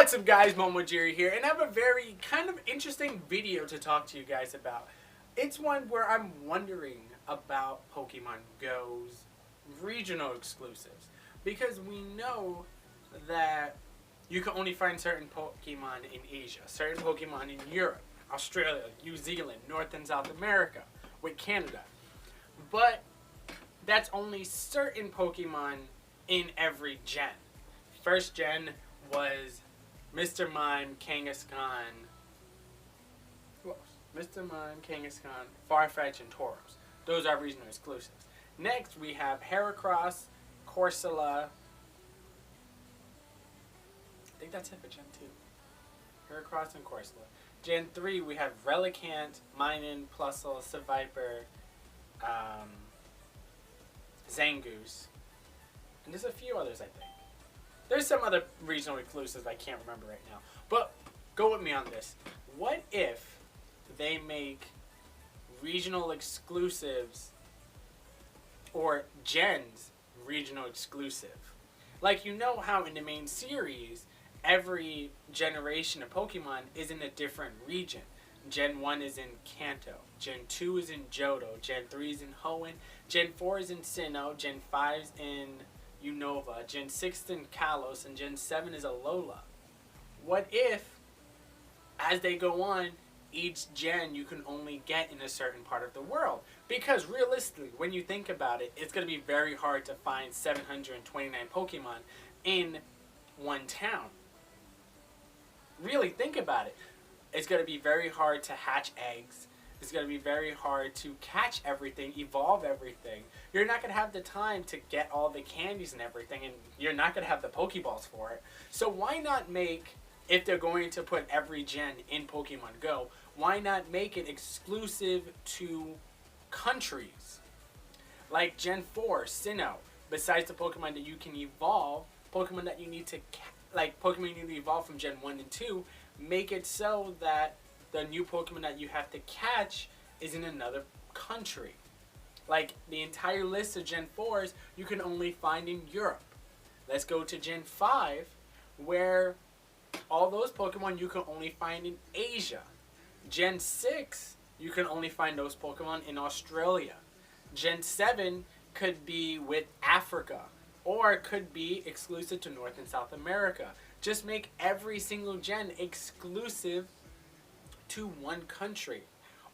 What's up guys, MomoJiri here, and I have a very kind of interesting video to talk to you guys about. It's one where I'm wondering about Pokemon Go's regional exclusives. Because we know that you can only find certain Pokemon in Asia, certain Pokemon in Europe, Australia, New Zealand, North and South America, with Canada. But that's only certain Pokemon in every gen. First gen was Mr. Mime, Kangaskhan, who else? Mr. Mime, Kangaskhan, Farfetch, and Tauros. Those are regional exclusives. Next, we have Heracross, Corsola. I think that's it for Gen 2. Heracross and Corsola. Gen 3, we have Relicanth, Minun, Plusle, Seviper, Zangoose. And there's a few others, I think. There's some other regional exclusives I can't remember right now. But go with me on this. What if they make regional exclusives or gens regional exclusive? Like, you know how in the main series, every generation of Pokemon is in a different region. Gen 1 is in Kanto. Gen 2 is in Johto. Gen 3 is in Hoenn. Gen 4 is in Sinnoh. Gen 5 is in Unova, Gen 6 in Kalos, and Gen 7 is Alola. What if, as they go on, each gen you can only get in a certain part of the world? Because realistically, when you think about it, it's going to be very hard to find 729 Pokemon in one town. Really think about it. It's going to be very hard to hatch eggs. It's going to be very hard to catch everything, evolve everything. You're not going to have the time to get all the candies and everything, and you're not going to have the Pokeballs for it. So why not make, if they're going to put every gen in Pokemon Go, why not make it exclusive to countries? Like Gen 4, Sinnoh, besides the Pokemon that you can evolve, Pokemon that you need to, Pokemon you need to evolve from Gen 1 and 2, make it so that the new Pokemon that you have to catch is in another country. Like, the entire list of Gen 4s you can only find in Europe. Let's go to Gen 5, where all those Pokemon you can only find in Asia. Gen 6, you can only find those Pokemon in Australia. Gen 7 could be with Africa, or it could be exclusive to North and South America. Just make every single gen exclusive to one country.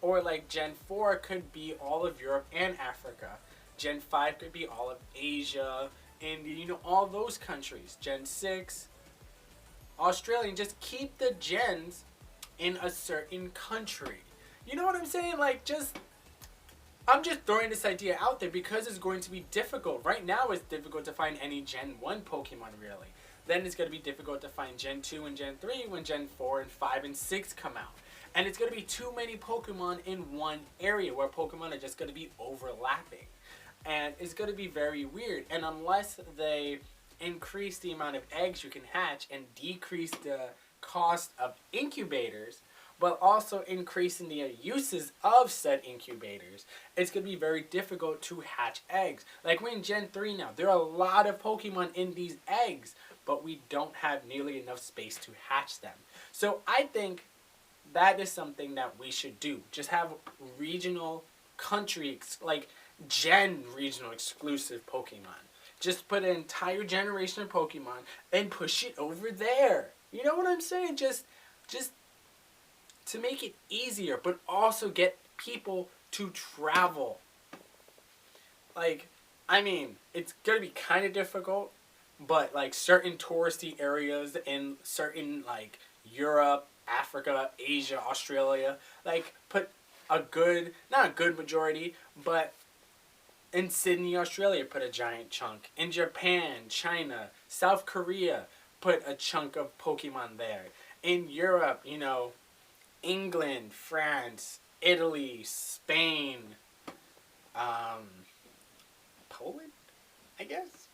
Or like Gen 4 could be all of Europe and Africa. Gen 5 could be all of Asia and, you know, all those countries. Gen 6, Australia. And just keep the gens in a certain country. You know what I'm saying? Like, I'm just throwing this idea out there because it's going to be difficult. Right now it's difficult to find any Gen 1 Pokemon, really. Then it's going to be difficult to find Gen 2 and Gen 3 when Gen 4 and 5 and 6 come out. And it's going to be too many Pokemon in one area where Pokemon are just going to be overlapping. And it's going to be very weird. And unless they increase the amount of eggs you can hatch and decrease the cost of incubators, but also increasing the uses of said incubators, it's going to be very difficult to hatch eggs. Like we're in Gen 3 now. There are a lot of Pokemon in these eggs, but we don't have nearly enough space to hatch them. So I think that is something that we should do. Just have regional country, like gen regional exclusive Pokemon. Just put an entire generation of Pokemon and push it over there. You know what I'm saying? Just to make it easier, but also get people to travel. Like, I mean, it's going to be kind of difficult, but like certain touristy areas in certain like Europe, Africa, Asia, Australia, like put a good, not a good majority, but in Sydney, Australia, put a giant chunk. In Japan, China, South Korea, put a chunk of Pokemon there. In Europe, you know, England, France, Italy, Spain, Poland, I guess.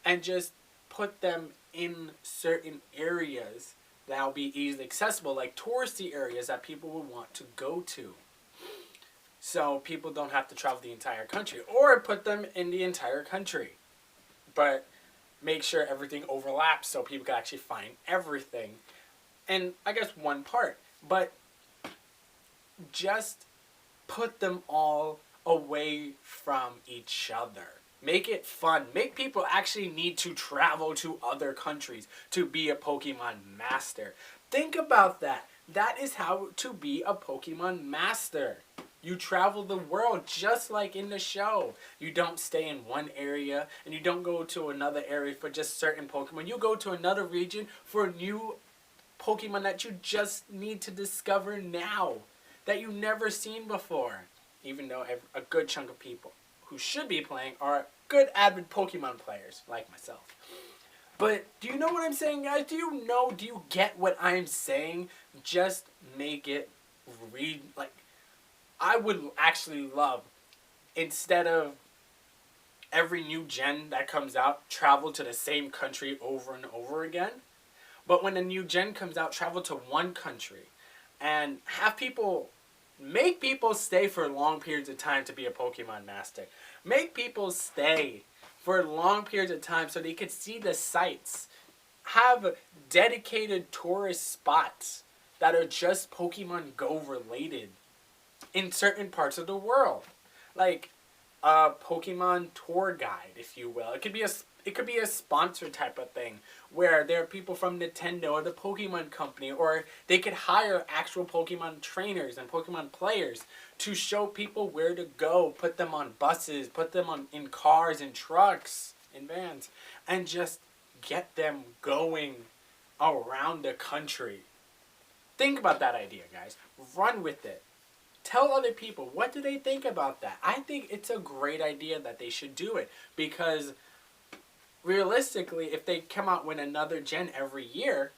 And just put them in certain areas that'll be easily accessible, like touristy areas that people will want to go to. So people don't have to travel the entire country. Or put them in the entire country. But make sure everything overlaps so people can actually find everything. And I guess one part, but just put them all away from each other. Make it fun. Make people actually need to travel to other countries to be a Pokemon master. Think about that. That is how to be a Pokemon master. You travel the world just like in the show. You don't stay in one area and you don't go to another area for just certain Pokemon. You go to another region for new Pokemon that you just need to discover now, that you've never seen before. Even though a good chunk of people who should be playing are good avid Pokemon players like myself. But do you know what I'm saying, guys? Do you get what I'm saying? Just make it read, like, I would actually love, instead of every new gen that comes out, travel to the same country over and over again. But when a new gen comes out, travel to one country and have people, make people stay for long periods of time to be a Pokemon master. Make people stay for long periods of time so they could see the sights. Have dedicated tourist spots that are just Pokemon Go related in certain parts of the world. Like a Pokemon tour guide, if you will. It could be a sponsor type of thing where there are people from Nintendo or the Pokemon Company, or they could hire actual Pokemon trainers and Pokemon players to show people where to go, put them on buses, put them in cars and trucks and vans, and just get them going around the country. Think about that idea, guys. Run with it. Tell other people, what do they think about that? I think it's a great idea that they should do it, because realistically, if they come out with another gen every year,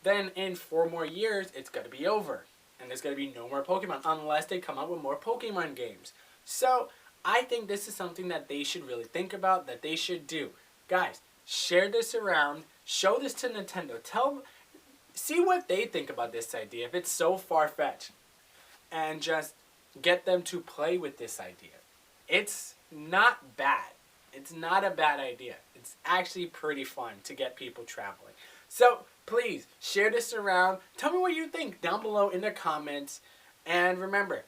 then in 4 more years, it's going to be over. And there's going to be no more Pokemon unless they come out with more Pokemon games. So, I think this is something that they should really think about, that they should do. Guys, share this around. Show this to Nintendo. See what they think about this idea, if it's so far-fetched. And just get them to play with this idea. It's not bad. It's not a bad idea. It's actually pretty fun to get people traveling. So, please, share this around. Tell me what you think down below in the comments. And remember,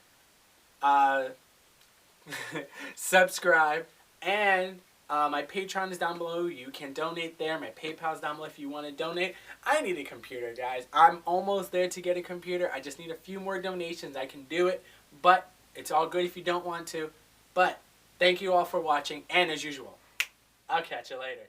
subscribe. And my Patreon is down below. You can donate there. My PayPal is down below if you want to donate. I need a computer, guys. I'm almost there to get a computer. I just need a few more donations. I can do it. But it's all good if you don't want to. But thank you all for watching. And as usual, I'll catch you later.